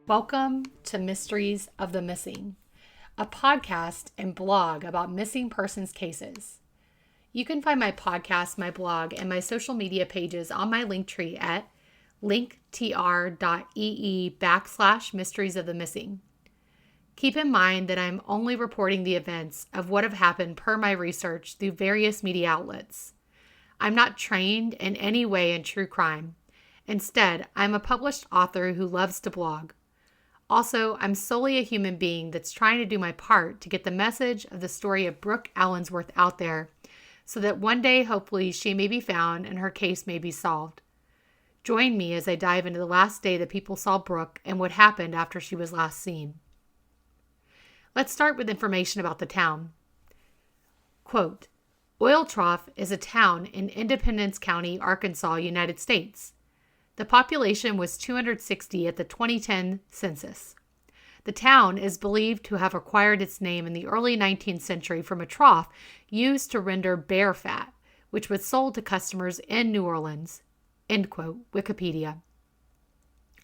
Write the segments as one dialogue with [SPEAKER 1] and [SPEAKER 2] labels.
[SPEAKER 1] Welcome to Mysteries of the Missing, a podcast and blog about missing persons cases. You can find my podcast, my blog, and my social media pages on my Linktree at linktr.ee/Mysteries of the Missing. Keep in mind that I'm only reporting the events of what have happened per my research through various media outlets. I'm not trained in any way in true crime. Instead, I'm a published author who loves to blog. Also, I'm solely a human being that's trying to do my part to get the message of the story of Brooke Allensworth out there so that one day, hopefully, she may be found and her case may be solved. Join me as I dive into the last day that people saw Brooke and what happened after she was last seen. Let's start with information about the town. Quote, Oil Trough is a town in Independence County, Arkansas, United States. The population was 260 at the 2010 census. The town is believed to have acquired its name in the early 19th century from a trough used to render bear fat, which was sold to customers in New Orleans. End quote, Wikipedia.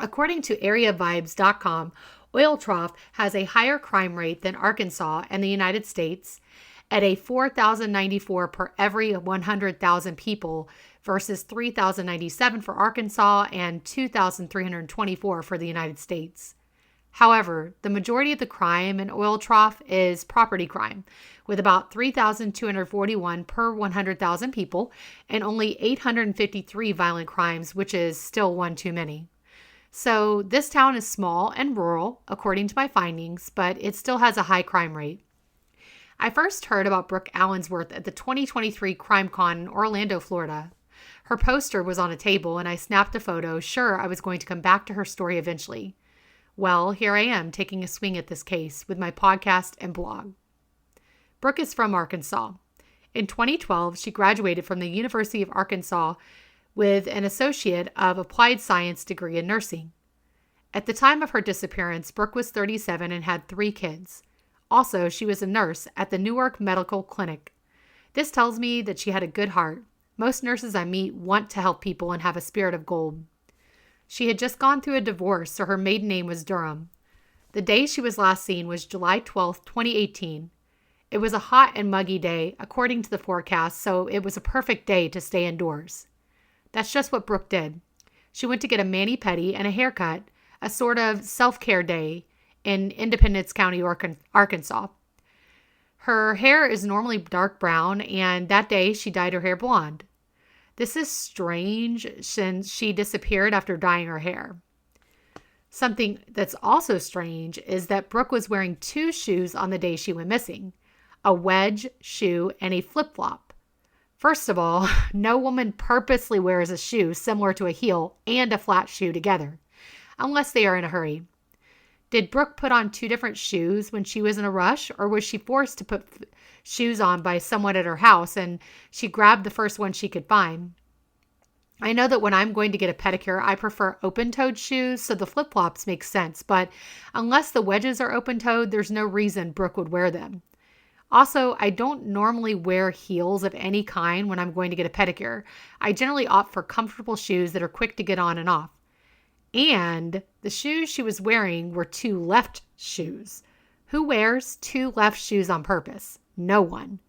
[SPEAKER 1] According to AreaVibes.com, Oil Trough has a higher crime rate than Arkansas and the United States at a 4,094 per every 100,000 people versus 3,097 for Arkansas and 2,324 for the United States. However, the majority of the crime in Oil Trough is property crime, with about 3,241 per 100,000 people and only 853 violent crimes, which is still one too many. So this town is small and rural, according to my findings, but it still has a high crime rate. I first heard about Brooke Allensworth at the 2023 CrimeCon in Orlando, Florida. Her poster was on a table and I snapped a photo, sure I was going to come back to her story eventually. Well, here I am taking a swing at this case with my podcast and blog. Brooke is from Arkansas. In 2012, she graduated from the University of Arkansas with an Associate of Applied Science degree in nursing. At the time of her disappearance, Brooke was 37 and had 3 kids. Also, she was a nurse at the Newark Medical Clinic. This tells me that she had a good heart. Most nurses I meet want to help people and have a spirit of gold. She had just gone through a divorce, so her maiden name was Durham. The day she was last seen was July 12, 2018. It was a hot and muggy day, according to the forecast, so it was a perfect day to stay indoors. That's just what Brooke did. She went to get a mani-pedi and a haircut, a sort of self-care day in Independence County, Arkansas. Her hair is normally dark brown, and that day she dyed her hair blonde. This is strange since she disappeared after dyeing her hair. Something that's also strange is that Brooke was wearing 2 shoes on the day she went missing, a wedge shoe and a flip-flop. First of all, no woman purposely wears a shoe similar to a heel and a flat shoe together, unless they are in a hurry. Did Brooke put on 2 different shoes when she was in a rush, or was she forced to put shoes on by someone at her house and she grabbed the first one she could find? I know that when I'm going to get a pedicure, I prefer open-toed shoes, so the flip-flops make sense, but unless the wedges are open-toed, there's no reason Brooke would wear them. Also, I don't normally wear heels of any kind when I'm going to get a pedicure. I generally opt for comfortable shoes that are quick to get on and off. And the shoes she was wearing were 2 left shoes. Who wears 2 left shoes on purpose? No one.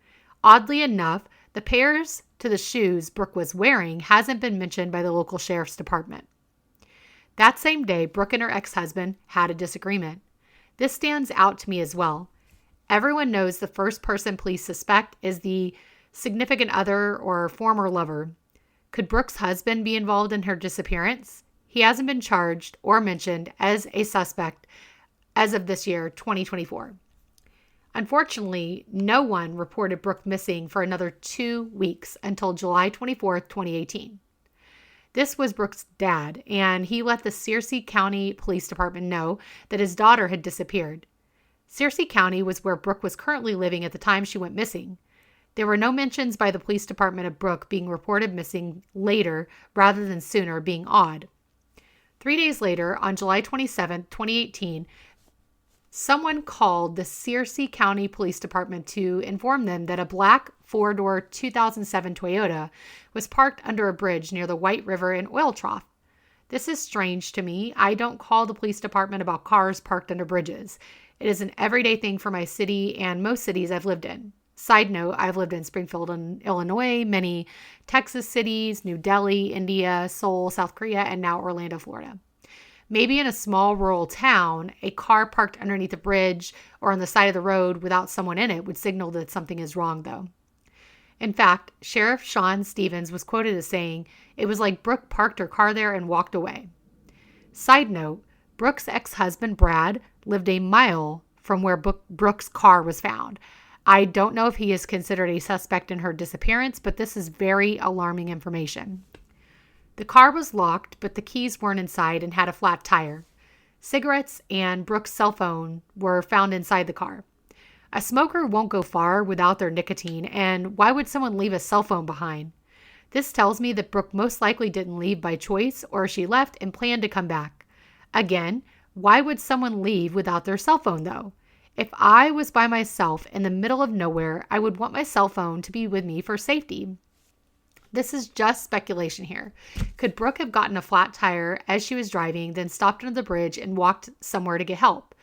[SPEAKER 1] Oddly enough, the pairs to the shoes Brooke was wearing hasn't been mentioned by the local sheriff's department. That same day, Brooke and her ex-husband had a disagreement. This stands out to me as well. Everyone knows the first person police suspect is the significant other or former lover. Could Brooke's husband be involved in her disappearance? He hasn't been charged or mentioned as a suspect as of this year, 2024. Unfortunately, no one reported Brooke missing for another 2 weeks until July 24, 2018. This was Brooke's dad, and he let the Searcy County Police Department know that his daughter had disappeared. Searcy County was where Brooke was currently living at the time she went missing. There were no mentions by the police department of Brooke being reported missing later rather than sooner, being odd. 3 days later, on July 27, 2018, someone called the Searcy County Police Department to inform them that a black 4-door 2007 Toyota was parked under a bridge near the White River in Oil Trough. This is strange to me. I don't call the police department about cars parked under bridges. It is an everyday thing for my city and most cities I've lived in. Side note, I've lived in Springfield, Illinois, many Texas cities, New Delhi, India, Seoul, South Korea, and now Orlando, Florida. Maybe in a small rural town, a car parked underneath a bridge or on the side of the road without someone in it would signal that something is wrong, though. In fact, Sheriff Sean Stevens was quoted as saying, "It was like Brooke parked her car there and walked away." Side note, Brooke's ex-husband, Brad, lived a mile from where Brooke's car was found. I don't know if he is considered a suspect in her disappearance, but this is very alarming information. The car was locked, but the keys weren't inside and had a flat tire. Cigarettes and Brooke's cell phone were found inside the car. A smoker won't go far without their nicotine, and why would someone leave a cell phone behind? This tells me that Brooke most likely didn't leave by choice, or she left and planned to come back. Again, why would someone leave without their cell phone, though? If I was by myself in the middle of nowhere, I would want my cell phone to be with me for safety. This is just speculation here. Could Brooke have gotten a flat tire as she was driving, then stopped under the bridge and walked somewhere to get help?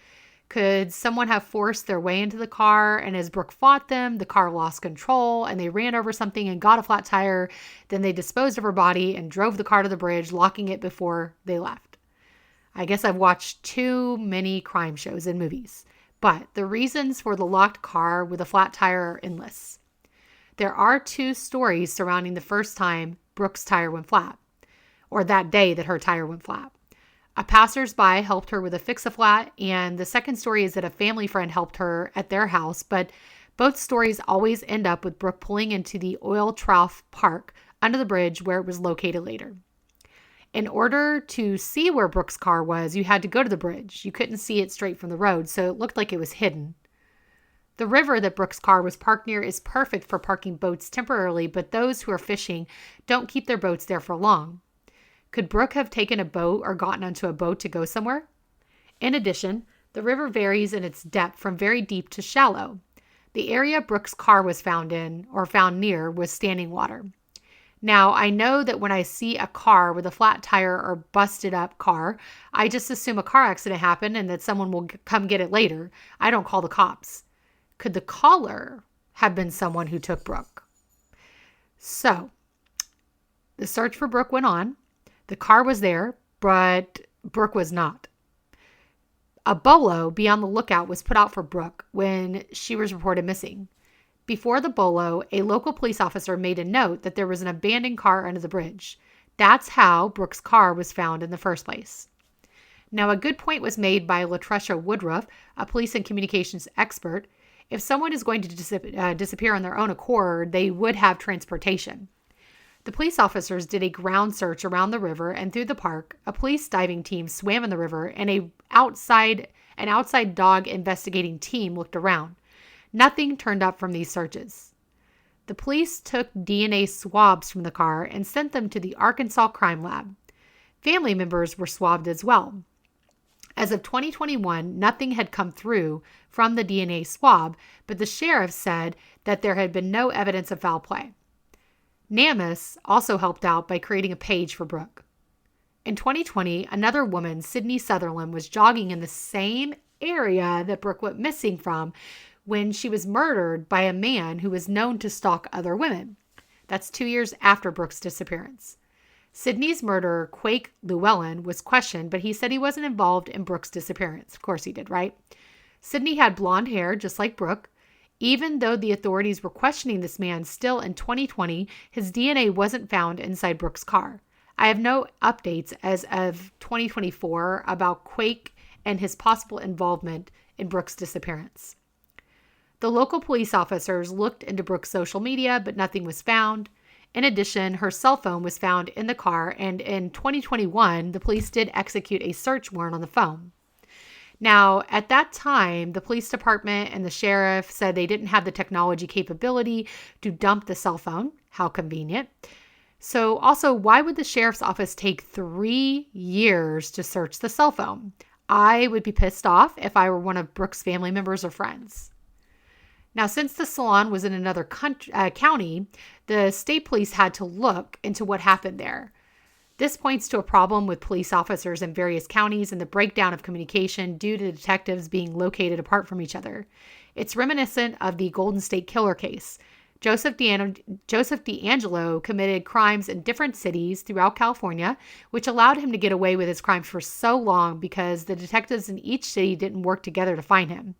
[SPEAKER 1] Could someone have forced their way into the car, and as Brooke fought them, the car lost control and they ran over something and got a flat tire, then they disposed of her body and drove the car to the bridge, locking it before they left? I guess I've watched too many crime shows and movies. But the reasons for the locked car with a flat tire are endless. There are two stories surrounding the first time Brooke's tire went flat, or that day that her tire went flat. A passersby helped her with a fix-a-flat, and the second story is that a family friend helped her at their house, but both stories always end up with Brooke pulling into the oil trough park under the bridge where it was located later. In order to see where Brooke's car was, you had to go to the bridge. You couldn't see it straight from the road, so it looked like it was hidden. The river that Brooke's car was parked near is perfect for parking boats temporarily, but those who are fishing don't keep their boats there for long. Could Brooke have taken a boat or gotten onto a boat to go somewhere? In addition, the river varies in its depth from very deep to shallow. The area Brooke's car was found in, or found near, was standing water. Now, I know that when I see a car with a flat tire or busted up car, I just assume a car accident happened and that someone will come get it later. I don't call the cops. Could the caller have been someone who took Brooke? So, the search for Brooke went on. The car was there, but Brooke was not. A bolo be on the lookout was put out for Brooke when she was reported missing. Before the bolo, a local police officer made a note that there was an abandoned car under the bridge. That's how Brooke's car was found in the first place. Now, a good point was made by Latricia Woodruff, a police and communications expert. If someone is going to disappear on their own accord, they would have transportation. The police officers did a ground search around the river and through the park. A police diving team swam in the river, and an outside dog investigating team looked around. Nothing turned up from these searches. The police took DNA swabs from the car and sent them to the Arkansas Crime Lab. Family members were swabbed as well. As of 2021, nothing had come through from the DNA swab, but the sheriff said that there had been no evidence of foul play. NamUs also helped out by creating a page for Brooke. In 2020, another woman, Sydney Sutherland, was jogging in the same area that Brooke went missing from when she was murdered by a man who was known to stalk other women. That's 2 years after Brooke's disappearance. Sydney's murderer, Quake Llewellyn, was questioned, but he said he wasn't involved in Brooke's disappearance. Of course he did, right? Sydney had blonde hair, just like Brooke. Even though the authorities were questioning this man, still in 2020, his DNA wasn't found inside Brooke's car. I have no updates as of 2024 about Quake and his possible involvement in Brooke's disappearance. The local police officers looked into Brooke's social media, but nothing was found. In addition, her cell phone was found in the car, and in 2021, the police did execute a search warrant on the phone. Now, at that time, the police department and the sheriff said they didn't have the technology capability to dump the cell phone. How convenient. So also, why would the sheriff's office take 3 years to search the cell phone? I would be pissed off if I were one of Brooke's family members or friends. Now, since the salon was in another county, the state police had to look into what happened there. This points to a problem with police officers in various counties and the breakdown of communication due to detectives being located apart from each other. It's reminiscent of the Golden State Killer case. Joseph DeAngelo committed crimes in different cities throughout California, which allowed him to get away with his crimes for so long because the detectives in each city didn't work together to find him.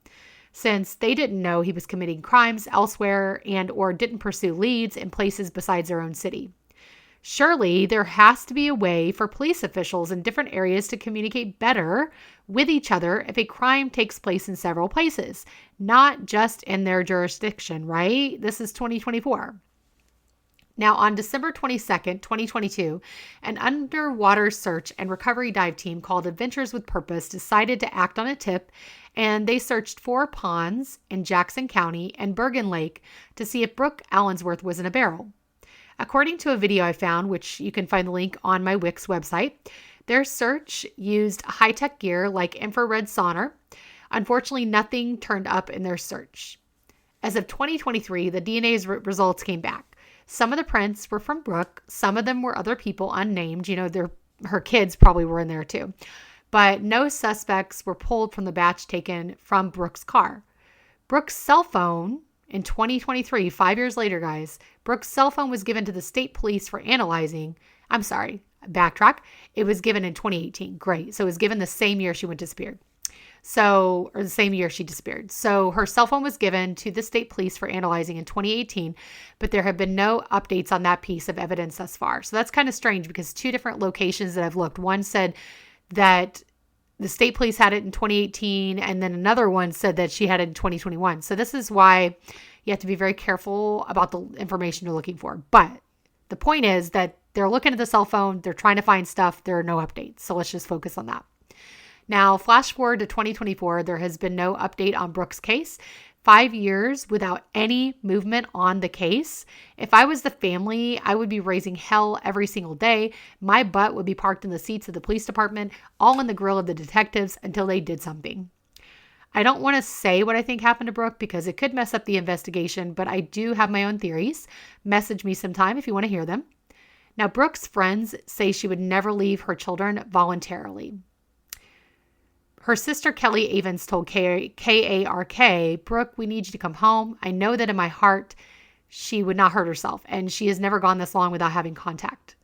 [SPEAKER 1] Since they didn't know he was committing crimes elsewhere and or didn't pursue leads in places besides their own city. Surely there has to be a way for police officials in different areas to communicate better with each other if a crime takes place in several places, not just in their jurisdiction, right? This is 2024. Now, on December 22nd, 2022, an underwater search and recovery dive team called Adventures with Purpose decided to act on a tip, and they searched 4 ponds in Jackson County and Bergen Lake to see if Brooke Allensworth was in a barrel. According to a video I found, which you can find the link on my Wix website, their search used high-tech gear like infrared sonar. Unfortunately, nothing turned up in their search. As of 2023, the DNA results came back. Some of the prints were from Brooke. Some of them were other people unnamed. Her kids probably were in there too. But no suspects were pulled from the batch taken from Brooke's car. Brooke's cell phone in 2023, 5 years later, guys, Brooke's cell phone was given to the state police for analyzing. I'm sorry, backtrack. It was given in 2018. Great. So it was given the same year she disappeared. Or the same year she disappeared. So her cell phone was given to the state police for analyzing in 2018, but there have been no updates on that piece of evidence thus far. So that's kind of strange because 2 different locations that I've looked, one said that the state police had it in 2018, and then another one said that she had it in 2021. So this is why you have to be very careful about the information you're looking for. But the point is that they're looking at the cell phone, they're trying to find stuff, there are no updates. So let's just focus on that. Now, flash forward to 2024, there has been no update on Brooke's case. 5 years without any movement on the case. If I was the family, I would be raising hell every single day. My butt would be parked in the seats of the police department, all in the grill of the detectives until they did something. I don't want to say what I think happened to Brooke because it could mess up the investigation, but I do have my own theories. Message me sometime if you want to hear them. Now, Brooke's friends say she would never leave her children voluntarily. Her sister Kelly Avens told KARK, Brooke, we need you to come home. I know that in my heart she would not hurt herself, and she has never gone this long without having contact.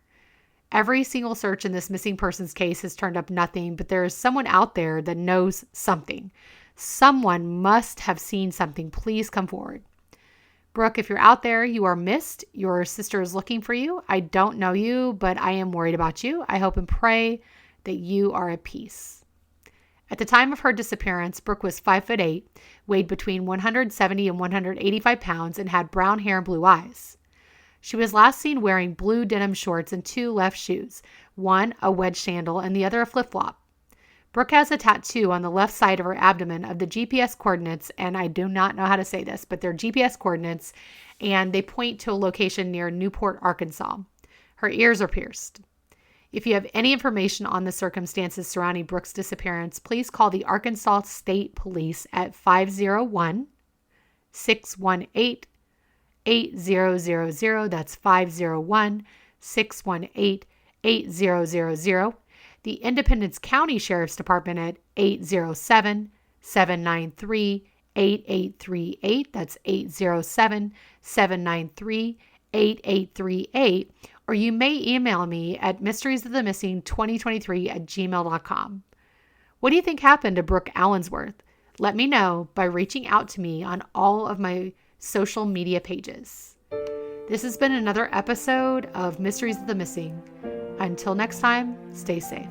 [SPEAKER 1] Every single search in this missing persons case has turned up nothing, but there is someone out there that knows something. Someone must have seen something. Please come forward. Brooke, if you're out there, you are missed. Your sister is looking for you. I don't know you, but I am worried about you. I hope and pray that you are at peace. At the time of her disappearance, Brooke was 5'8", weighed between 170 and 185 pounds, and had brown hair and blue eyes. She was last seen wearing blue denim shorts and 2 left shoes, one a wedge sandal and the other a flip-flop. Brooke has a tattoo on the left side of her abdomen of the GPS coordinates, and I do not know how to say this, but they're GPS coordinates, and they point to a location near Newport, Arkansas. Her ears are pierced. If you have any information on the circumstances surrounding Brooke's disappearance, please call the Arkansas State Police at 501-618-8000. That's 501-618-8000. The Independence County Sheriff's Department at 807-793-8838. That's 807-793-8838. Or you may email me at mysteriesofthemissing2023@gmail.com. What do you think happened to Brooke Allensworth? Let me know by reaching out to me on all of my social media pages. This has been another episode of Mysteries of the Missing. Until next time, stay safe.